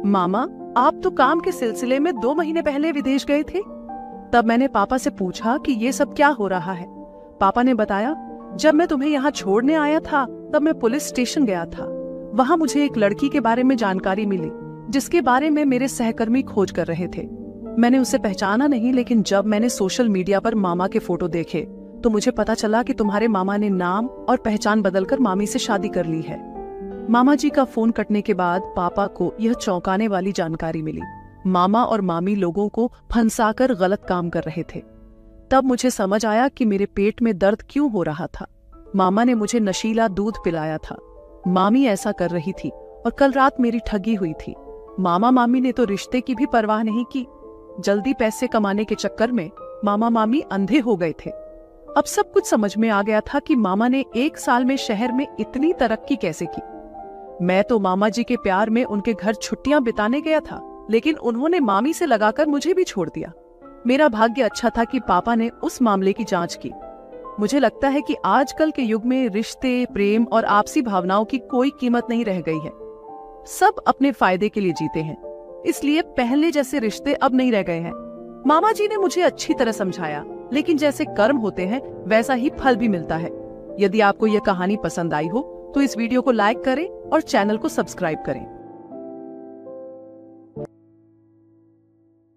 मामा, आप तो काम के सिलसिले में 2 महीने पहले विदेश गए थे। तब मैंने पापा से पूछा कि ये सब क्या हो रहा है। पापा ने बताया, जब मैं तुम्हें यहाँ छोड़ने आया था तब मैं पुलिस स्टेशन गया था। वहाँ मुझे एक लड़की के बारे में जानकारी मिली, जिसके बारे में मेरे सहकर्मी खोज कर रहे थे। मैंने उसे पहचाना नहीं, लेकिन जब मैंने सोशल मीडिया पर मामा के फोटो देखे तो मुझे पता चला कि तुम्हारे मामा ने नाम और पहचान बदलकर मामी से शादी कर ली है। मामा जी का फोन कटने के बाद पापा को यह चौंकाने वाली जानकारी मिली। मामा और मामी लोगों को फंसाकर गलत काम कर रहे थे। तब मुझे समझ आया कि मेरे पेट में दर्द क्यों हो रहा था। मामा ने मुझे नशीला दूध पिलाया था। मामी ऐसा कर रही थी और कल रात मेरी ठगी हुई थी। मामा मामी ने तो रिश्ते की भी परवाह नहीं की। जल्दी पैसे कमाने के चक्कर में मामा मामी अंधे हो गए थे। अब सब कुछ समझ में आ गया था कि मामा ने 1 साल में शहर में इतनी तरक्की कैसे की। मैं तो मामा जी के प्यार में उनके घर छुट्टियां बिताने गया था, लेकिन उन्होंने मामी से लगाकर मुझे भी छोड़ दिया। मेरा भाग्य अच्छा था कि पापा ने उस मामले की जांच की। मुझे लगता है कि आजकल के युग में रिश्ते, प्रेम और आपसी भावनाओं की कोई कीमत नहीं रह गई है। सब अपने फायदे के लिए जीते हैं, इसलिए पहले जैसे रिश्ते अब नहीं रह गए हैं। मामा जी ने मुझे अच्छी तरह समझाया, लेकिन जैसे कर्म होते हैं वैसा ही फल भी मिलता है। यदि आपको यह कहानी पसंद आई हो तो इस वीडियो को लाइक करें और चैनल को सब्सक्राइब करें।